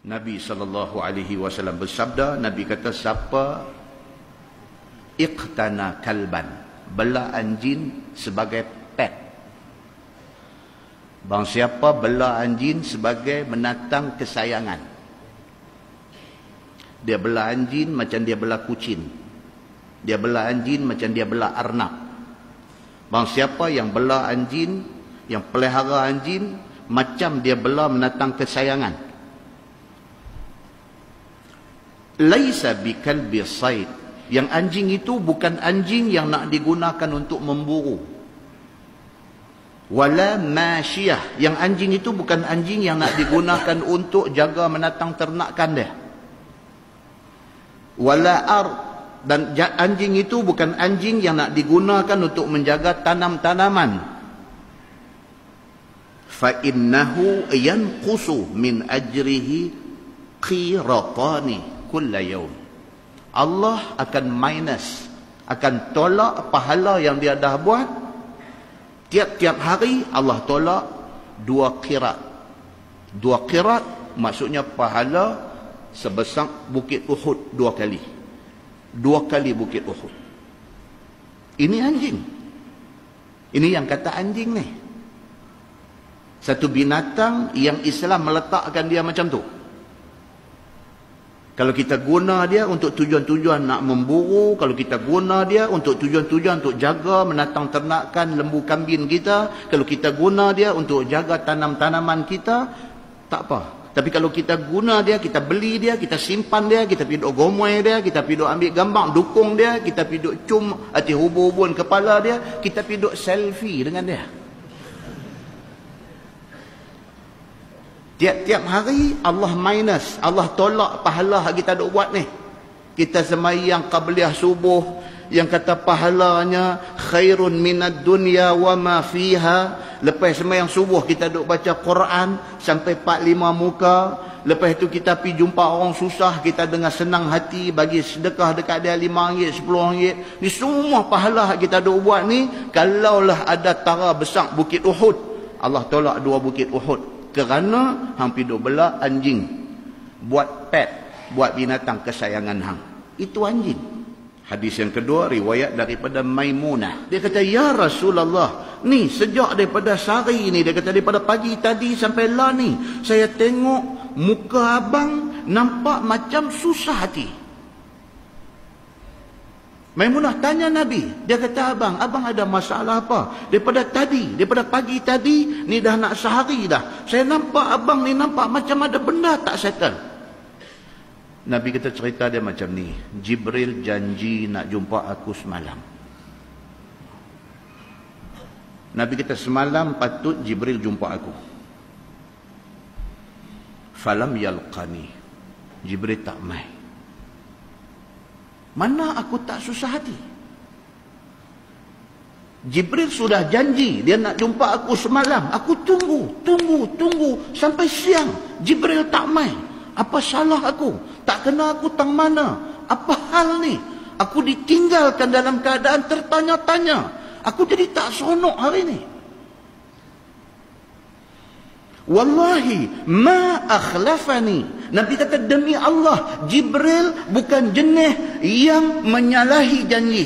Nabi SAW bersabda, Nabi kata, siapa iqtana kalban, bela anjing sebagai pet. Bang siapa bela anjing sebagai menatang kesayangan. Dia bela anjing macam dia bela kucing. Dia bela anjing macam dia bela arnab. Bang siapa yang bela anjing, yang pelihara anjing macam dia bela menatang kesayangan. Laisa bikalbi said. Yang anjing itu bukan anjing yang nak digunakan untuk memburu. Wala masyiyah. Yang anjing itu bukan anjing yang nak digunakan untuk jaga menatang ternakan dia. Wala ard. Dan anjing itu bukan anjing yang nak digunakan untuk menjaga tanam-tanaman. Fa innahu yanqusu min ajrihi qiratani kulla yawm. Allah akan minus, akan tolak pahala yang dia dah buat. Tiap-tiap hari Allah tolak 2 qirat. 2 qirat maksudnya pahala sebesar bukit Uhud 2 kali. 2 kali bukit Uhud. Ini anjing. Ini yang kata anjing ni. Satu binatang yang Islam meletakkan dia macam tu. Kalau kita guna dia untuk tujuan-tujuan nak memburu, kalau kita guna dia untuk tujuan-tujuan untuk jaga menatang ternakan lembu kambing kita, kalau kita guna dia untuk jaga tanam-tanaman kita, tak apa. Tapi kalau kita guna dia, kita beli dia, kita simpan dia, kita pergi duk gomoi dia, kita pergi duk ambil gambar dukung dia, kita pergi duk cum hati hubun-hubun kepala dia, kita pergi duk selfie dengan dia. Tiap-tiap hari Allah minus, Allah tolak pahala yang kita duk buat ni. Kita sembahyang qabliyah subuh yang kata pahalanya khairun minad dunya wa ma fiha. Lepas sembahyang subuh kita duk baca Quran sampai 4-5 muka. Lepas tu kita pergi jumpa orang susah, kita dengan senang hati bagi sedekah dekat dia RM5, RM10. Ni semua pahala yang kita duk buat ni, kalaulah ada tara besar bukit Uhud, Allah tolak 2 bukit Uhud. Kerana hang pergi duk bela anjing, buat pet, buat binatang kesayangan hang. Itu anjing. Hadis yang kedua riwayat daripada Maimunah. Dia kata, ya Rasulullah, ni sejak daripada sehari ni, dia kata daripada pagi tadi sampai lah ni, saya tengok muka abang nampak macam susah hati. Maimunah tanya Nabi, dia kata, abang ada masalah apa? Daripada pagi tadi ni dah nak sehari dah, saya nampak abang ni nampak macam ada benda tak settle. Nabi kata, cerita dia macam ni, Jibril janji nak jumpa aku semalam. Nabi kata, semalam patut Jibril jumpa aku. Falam yalqani, Jibril tak mai. Mana aku tak susah hati? Jibril sudah janji dia nak jumpa aku semalam. Aku tunggu sampai siang. Jibril tak mai. Apa salah aku? Tak kena aku tang mana? Apa hal ni? Aku ditinggalkan dalam keadaan tertanya-tanya. Aku jadi tak seronok hari ni. Wallahi ma akhlafani. Nabi kata, demi Allah, Jibril bukan jenis yang menyalahi janji.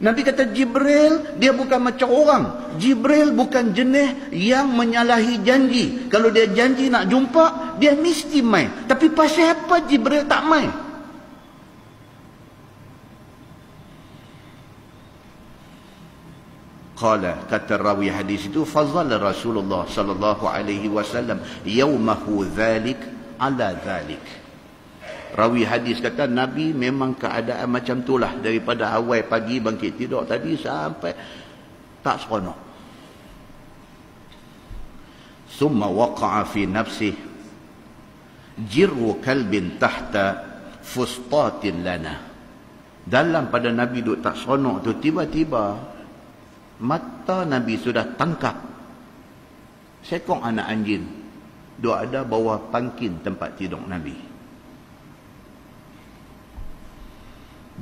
Nabi kata, Jibril dia bukan macam orang. Jibril bukan jenis yang menyalahi janji. Kalau dia janji nak jumpa, dia mesti mai. Tapi pasal apa Jibril tak mai? Qala, kata rawi hadis itu, fazal Rasulullah sallallahu alaihi wasallam yaumahu dzalik ala dzalik. Rawi hadis kata Nabi memang keadaan macam itulah daripada awal pagi bangkit tidur tadi sampai tak seronok. Summa waqa'a fi nafsihi jirru kalbin tahta fustatin lana. Dalam pada Nabi duk tak seronok tu, tiba-tiba mata Nabi sudah tangkap seekor anak anjing duk ada bawah pangkin tempat tidur Nabi.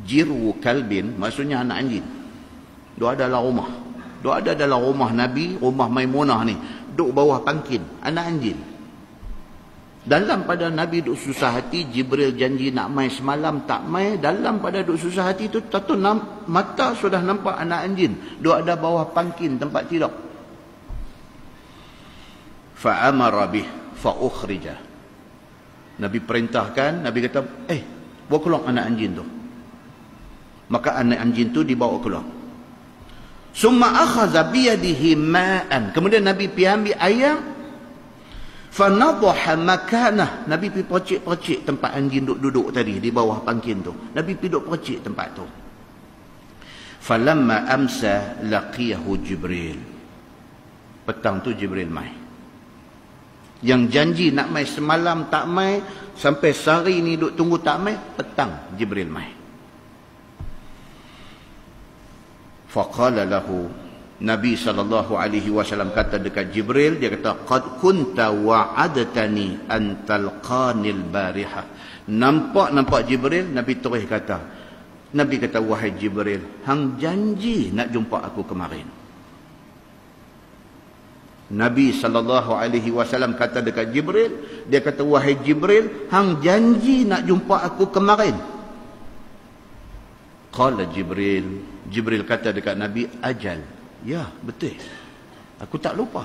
Jiru kalbin maksudnya anak anjing duk ada dalam rumah Nabi, rumah Maimunah ni, duk bawah pangkin anak anjing. Dalam pada Nabi duk susah hati, Jibril janji nak mai semalam tak mai. Dalam pada duk susah hati tu, tahu mata sudah nampak anak anjing duk ada bawah pangkin tempat tidur. Fa'amara bih fa'ukhrija. Nabi perintahkan, Nabi kata, bawa keluar anak anjing tu. Maka anak anjing tu dibawa keluar. Summa akhadha biyadihi ma'an. Kemudian Nabi pergi ambil air. Fanadhaha makanah. Nabi pergi percik-percik tempat anjing duduk tadi di bawah pangkin tu. Nabi pergi duduk percik tempat tu. Falamma amsa laqiyahu Jibril. Petang tu Jibril mai. Yang janji nak mai semalam tak mai, sampai sehari ni duk tunggu tak mai, petang Jibril mai. Faqala lahu, Nabi SAW kata dekat Jibril, dia kata, qad kunta wa'adatani an talqanil bariha. Nampak Jibril, Nabi terus kata, Nabi kata, wahai Jibril, hang janji nak jumpa aku kemarin. Nabi SAW kata dekat Jibril, dia kata, wahai Jibril, hang janji nak jumpa aku kemarin. Qala Jibril kata dekat Nabi, ajal. Ya, betul. Aku tak lupa.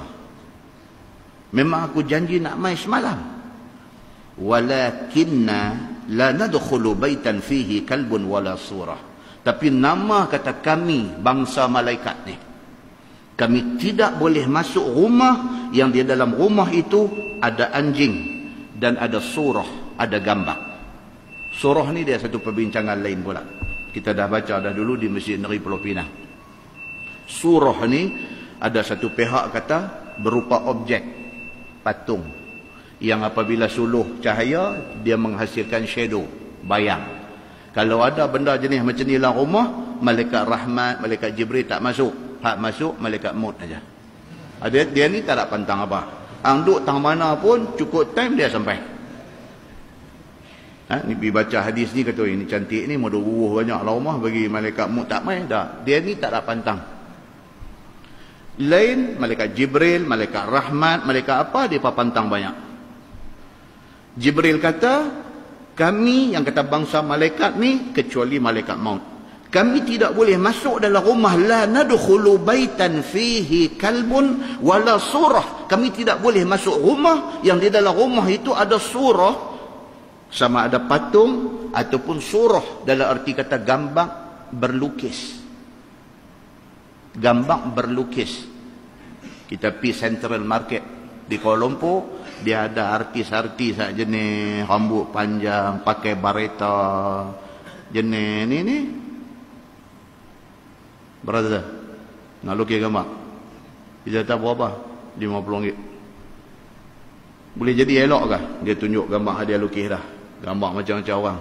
Memang aku janji nak mai semalam. Walakinna la nadkhulu baitan fihi kalbun wala surah. Tapi nama kata kami, bangsa malaikat ni, kami tidak boleh masuk rumah yang di dalam rumah itu ada anjing dan ada surah, ada gambar. Surah ni dia satu perbincangan lain pula. Kita dah baca dah dulu di Masjid Negeri Pulau Pinang. Surah ni ada satu pihak kata berupa objek, patung, yang apabila suluh cahaya dia menghasilkan shadow, bayang. Kalau ada benda jenis macam ni dalam rumah, malaikat rahmat, malaikat Jibril tak masuk. Hak masuk malaikat maut aja. Dia ni tak ada pantang apa. Ang duk tang mana pun cukup time dia sampai. Ni pergi baca hadis ni kata ini cantik ni mau bubuh banyak lah rumah bagi malaikat maut tak mai dah. Dia ni tak ada pantang. Lain malaikat Jibril, malaikat rahmat, malaikat apa dia pantang banyak. Jibril kata, kami yang kata bangsa malaikat ni kecuali malaikat maut, kami tidak boleh masuk dalam rumah. La nadkhulu baitan fihi kalbun wala surah. Kami tidak boleh masuk rumah yang di dalam rumah itu ada surah, sama ada patung ataupun surah dalam arti kata gambar berlukis. Gambar berlukis. Kita pergi Central Market di Kuala Lumpur, dia ada artis-artis jenis rambut panjang, pakai bareta, jenis ni. Brother, nak lukis gambar, dia kata berapa? RM50. Boleh jadi elok kah? Dia tunjuk gambar dia lukis dah, gambar macam-macam orang.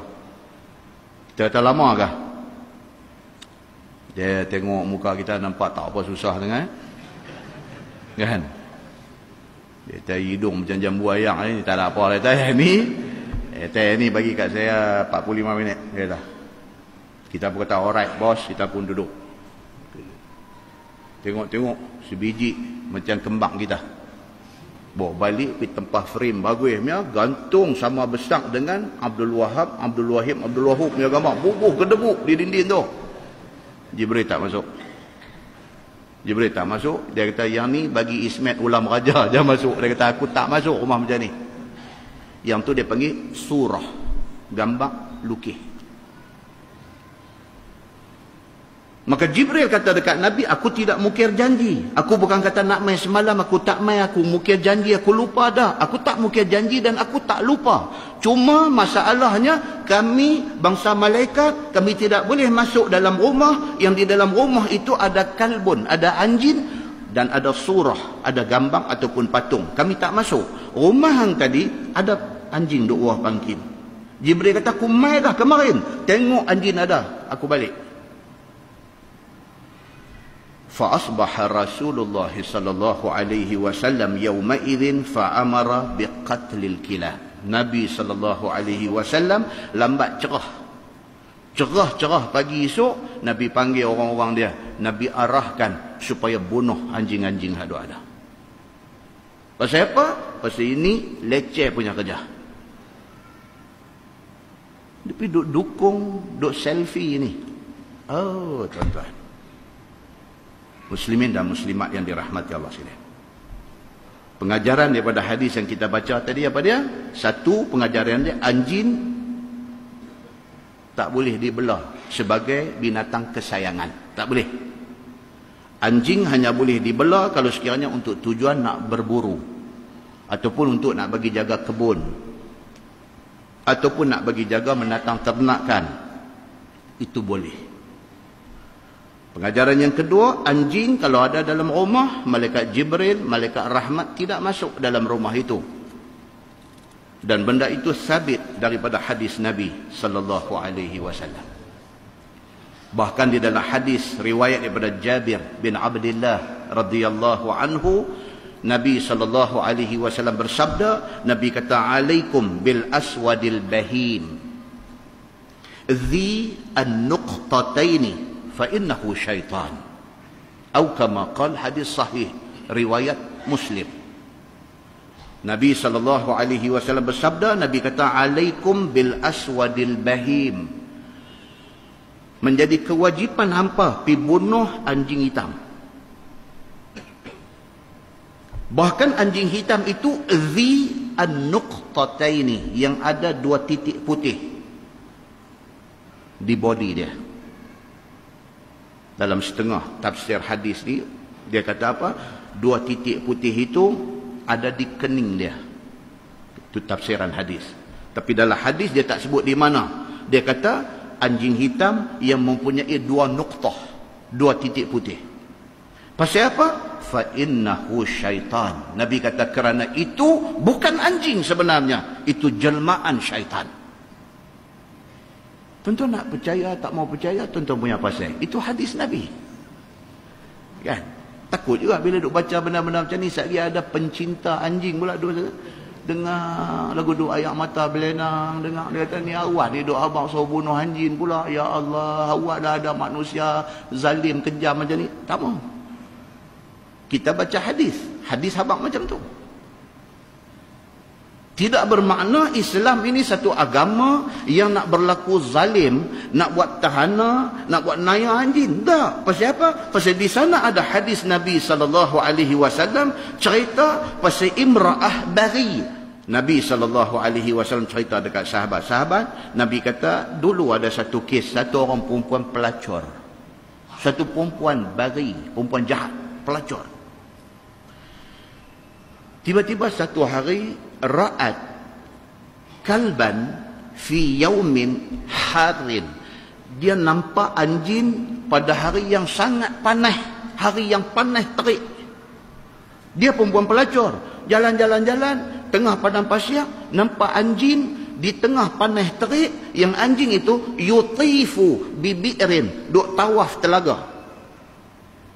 Kita kata lama kah? Dia tengok muka kita nampak tak apa susah sangat, kan? Dia kata hidung macam jambu ayam ni, tak ada apa. Dia kata ni bagi kat saya 45 minit. Dia kata. Kita pun kata alright bos, kita pun duduk. Tengok sebiji macam kembang kita. Bawa balik pergi tempat frame bagusnya, gantung sama besar dengan Abdul Wahab punya gambar. Bubuh kedebuk di dinding tu. Jibril tak masuk. Dia kata yang ni bagi Ismet Ulam Raja je masuk. Dia kata aku tak masuk rumah macam ni. Yang tu dia panggil surah, gambar lukis. Maka Jibril kata dekat Nabi, aku tidak mukir janji. Aku bukan kata nak main semalam, aku tak main, aku mukir janji, aku lupa dah. Aku tak mukir janji dan aku tak lupa. Cuma masalahnya, kami bangsa malaikat, kami tidak boleh masuk dalam rumah yang di dalam rumah itu ada kalbun, ada anjing dan ada surah, ada gambar ataupun patung. Kami tak masuk. Rumah yang tadi ada anjing duk buah pangkin. Jibril kata, aku main dah kemarin. Tengok anjing ada. Aku balik. فأصبح رسول الله صلى الله عليه وسلم يومئذ فأمر بقتل الكلاب. Nabi sallallahu alaihi wasallam lambat cerah pagi esok, Nabi panggil orang-orang dia, Nabi arahkan supaya bunuh anjing-anjing yang ada. Pasal apa? Pasal ini leceh punya kerja. Tapi duk dukung, duk selfie ni. Oh, tuan-tuan. Muslimin dan muslimat yang dirahmati Allah sekalian. Pengajaran daripada hadis yang kita baca tadi apa dia? Satu, pengajaran dia, anjing tak boleh dibelah sebagai binatang kesayangan. Tak boleh. Anjing hanya boleh dibelah kalau sekiranya untuk tujuan nak berburu, ataupun untuk nak bagi jaga kebun, ataupun nak bagi jaga menatang ternakan. Itu boleh. Pengajaran yang kedua, anjing kalau ada dalam rumah, malaikat Jibril, malaikat rahmat tidak masuk dalam rumah itu. Dan benda itu sabit daripada hadis Nabi sallallahu alaihi wasallam. Bahkan di dalam hadis riwayat daripada Jabir bin Abdullah radhiyallahu anhu, Nabi sallallahu alaihi wasallam bersabda, Nabi kata, "Alaikum bil aswadil bahim, dhi an-nuqtataini fa innahu syaitan." Atau kama qala, hadis sahih riwayat Muslim. Nabi sallallahu alaihi wasallam bersabda, Nabi kata, "Alaikum bil aswadil bahim." Menjadi kewajipan hampa pi bunuh anjing hitam. Bahkan anjing hitam itu dhi an-nuqtataini, yang ada 2 titik putih di body dia. Dalam setengah tafsir hadis ni, dia kata apa? 2 titik putih itu ada di kening dia. Itu tafsiran hadis. Tapi dalam hadis dia tak sebut di mana. Dia kata anjing hitam yang mempunyai 2 nuqtah, 2 titik putih. Pasal apa? Fa innahu syaitan. Nabi kata kerana itu bukan anjing sebenarnya, itu jelmaan syaitan. Tuan-tuan nak percaya, tak mau percaya, tuan-tuan punya pasal. Itu hadis Nabi. Kan? Takut juga bila duk baca benda-benda macam ni. Sekali ada pencinta anjing pula duk dengar lagu duk ayak mata belenang, dengar dia kata ni awak ni duk abang suruh bunuh anjing pula. Ya Allah, awak dah ada manusia zalim kejam macam ni. Tak mau. Kita baca hadis. Hadis abang macam tu. Tidak bermakna Islam ini satu agama yang nak berlaku zalim, nak buat tahana, nak buat naya anjing. Tak. Pasal apa? Pasal di sana ada hadis Nabi SAW cerita pasal imra'ah bari. Nabi SAW cerita dekat sahabat-sahabat. Nabi kata, dulu ada satu kes, satu orang perempuan pelacur. Satu perempuan bari, perempuan jahat, pelacur. Tiba-tiba satu hari, ra'at kalban fi yaumin harin. Dia nampak anjing pada hari yang sangat panas, hari yang panas terik. Dia perempuan pelacur, jalan-jalan-jalan tengah padang pasir, nampak anjing di tengah panas terik, yang anjing itu yutifu bi bi'rin, duk tawaf telaga,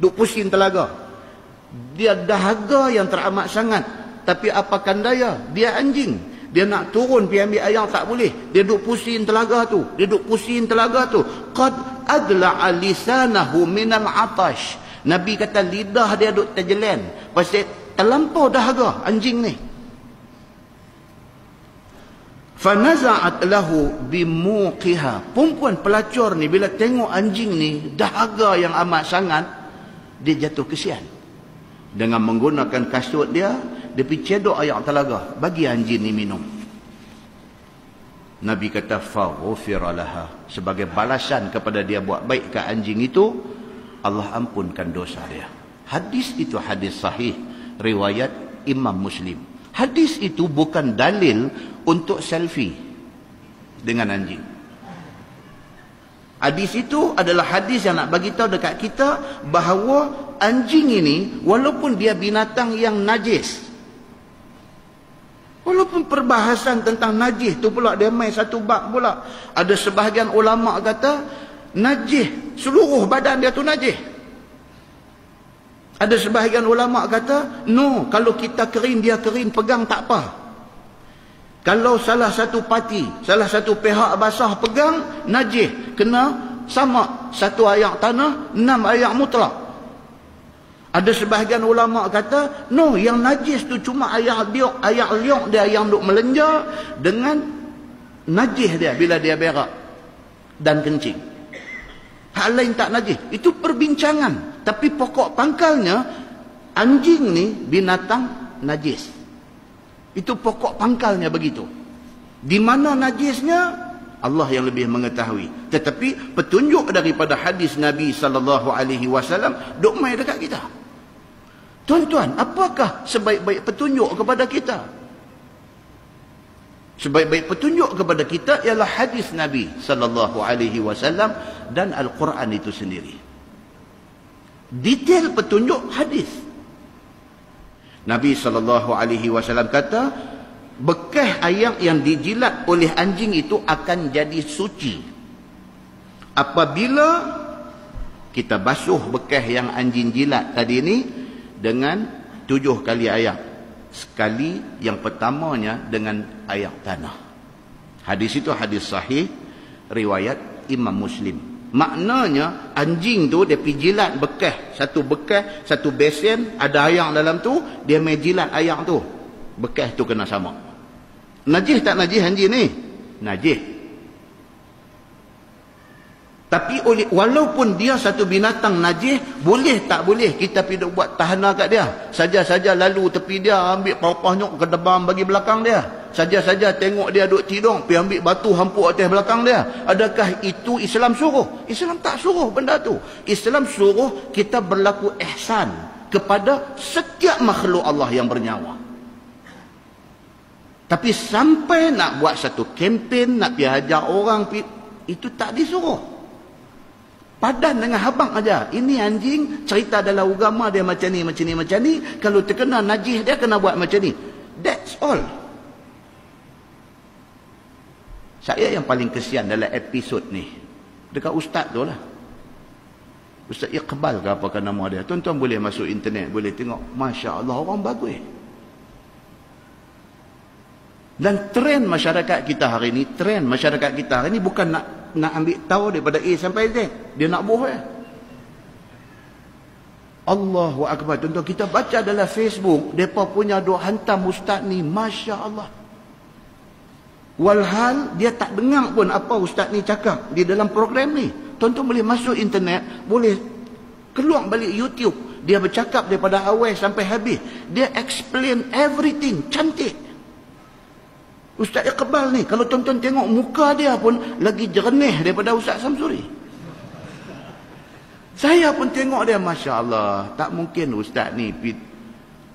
duk pusing telaga. Dia dahaga yang teramat sangat. Tapi apakan daya, dia anjing. Dia nak turun pergi ambil air tak boleh. Dia duk pusing telaga tu. Dia duk pusing telaga tu. Qad adla'a lisanahu minal atash. Nabi kata lidah dia duk terjelan. Pasal terlampau dahaga anjing ni. Fanaza'at lahu bimuqiha. Perempuan pelacur ni bila tengok anjing ni dahaga yang amat sangat, dia jatuh kesian. Dengan menggunakan kasut dia pergi cedok air telaga, bagi anjing ni minum. Nabi kata faghfira laha, sebagai balasan kepada dia buat baik ke anjing itu, Allah ampunkan dosa dia. Hadis itu hadis sahih riwayat Imam Muslim. Hadis itu bukan dalil untuk selfie dengan anjing. Hadis itu adalah hadis yang nak bagi tahu dekat kita bahawa anjing ini walaupun dia binatang yang najis, walaupun perbahasan tentang najis tu pula dia main satu bab pula. Ada sebahagian ulama kata najis, seluruh badan dia tu najis. Ada sebahagian ulama kata no, kalau kita kering dia kering, pegang tak apa. Kalau salah satu parti, salah satu pihak basah pegang, najis, kena sama 1 ayak tanah 6 ayak mutlak. Ada sebahagian ulama kata, no, yang najis tu cuma air liuk dia yang duk melenjar dengan najis dia bila dia berak dan kencing. Hal lain tak najis. Itu perbincangan. Tapi pokok pangkalnya, anjing ni binatang najis. Itu pokok pangkalnya begitu. Di mana najisnya, Allah yang lebih mengetahui. Tetapi petunjuk daripada hadis Nabi SAW duk mai dekat kita. Tuan-tuan, apakah sebaik-baik petunjuk kepada kita? Sebaik-baik petunjuk kepada kita ialah hadis Nabi SAW dan Al-Quran itu sendiri. Detail petunjuk hadis. Nabi SAW kata, bekas ayam yang dijilat oleh anjing itu akan jadi suci apabila kita basuh bekas yang anjing jilat tadi ini dengan 7 kali air. Sekali yang pertamanya dengan air tanah. Hadis itu hadis sahih riwayat Imam Muslim. Maknanya anjing tu dia pergi jilat bekas, satu besen ada air dalam tu, dia main jilat air tu. Bekas tu kena sama. Najis tak najis anjing ni? Najis. Tapi walaupun dia satu binatang najis, boleh tak boleh kita pergi buat tahanan kat dia? Saja-saja lalu tepi dia, ambil paupah-nyok ke depan bagi belakang dia. Saja-saja tengok dia duduk tidur, pergi ambil batu hampuk atas belakang dia. Adakah itu Islam suruh? Islam tak suruh benda tu. Islam suruh kita berlaku ihsan kepada setiap makhluk Allah yang bernyawa. Tapi sampai nak buat satu kempen, nak pergi hajar orang, itu tak disuruh. Padan dengan habang aja. Ini anjing, cerita dalam agama dia macam ni. Kalau terkena najis dia kena buat macam ni. That's all. Saya yang paling kesian dalam episod ni dekat ustaz tu lah. Ustaz Iqbal ke apakah nama dia. Tuan-tuan boleh masuk internet, boleh tengok. Masya Allah, orang bagus. Dan trend masyarakat kita hari ni, bukan nak ambil tahu daripada A sampai Z. Dia nak buh Allahu Akbar. Tuan-tuan, kita baca dalam Facebook, mereka punya duk hantam ustaz ni, Masya Allah. Walhal dia tak dengar pun apa ustaz ni cakap di dalam program ni. Tuan-tuan boleh masuk internet, boleh keluar balik YouTube. Dia bercakap daripada awal sampai habis. Dia explain everything, cantik. Ustaz Iqbal ni, kalau tuan-tuan tengok muka dia pun lagi jernih daripada Ustaz Samsuri. Saya pun tengok dia, Masya Allah, tak mungkin Ustaz ni.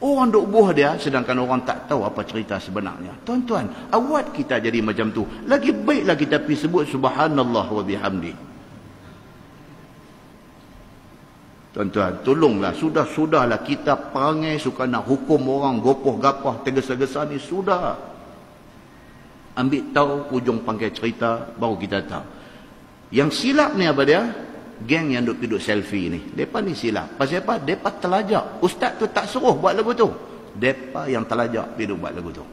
Orang duk buh dia, sedangkan orang tak tahu apa cerita sebenarnya. Tuan-tuan, awat kita jadi macam tu. Lagi baiklah kita pergi sebut Subhanallah wa bihamdi. Tuan-tuan, tolonglah, sudahlah kita perangai suka nak hukum orang, gopoh-gapah, tergesa-gesa ni, sudah. Ambil tahu hujung pangkai cerita, baru kita tahu. Yang silap ni apa dia? Geng yang duduk selfie ni. Mereka ni silap. Pasal apa? Mereka terlajak. Ustaz tu tak suruh buat lagu tu. Mereka yang terlajak pergi buat lagu tu.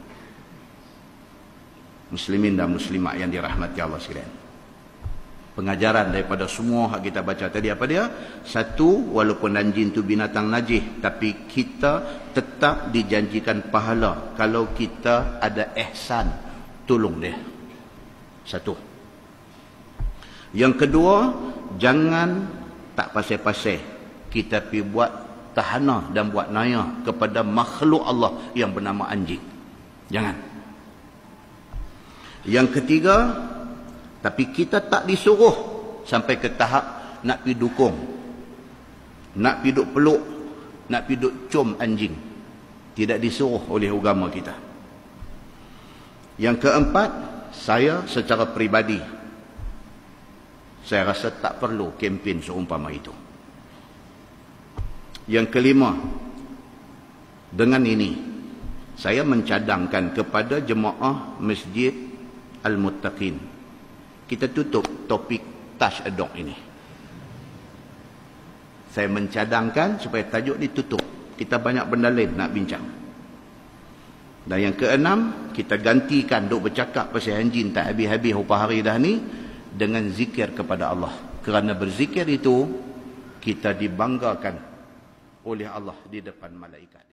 Muslimin dan muslimat yang dirahmati Allah sekalian. Pengajaran daripada semua yang kita baca tadi apa dia? Satu, walaupun anjing tu binatang najis, tapi kita tetap dijanjikan pahala kalau kita ada ihsan, tolong dia. Satu. Yang kedua, jangan tak pasal-pasal kita pergi buat tahanah dan buat naya kepada makhluk Allah yang bernama anjing. Jangan. Yang ketiga, tapi kita tak disuruh sampai ke tahap nak pergi dukung, nak pergi duk peluk, nak pergi duk cium anjing. Tidak disuruh oleh agama kita. Yang keempat, saya secara peribadi, saya rasa tak perlu kempen seumpama itu. Yang kelima, dengan ini saya mencadangkan kepada jemaah Masjid Al-Muttaqin, kita tutup topik touch a dog ini. Saya mencadangkan supaya tajuk ni tutup. Kita banyak benda lain nak bincang. Dan yang keenam, kita gantikan duk bercakap pasal anjing tak habis-habis upah hari dah ni dengan zikir kepada Allah. Kerana berzikir itu kita dibanggakan oleh Allah di depan malaikat.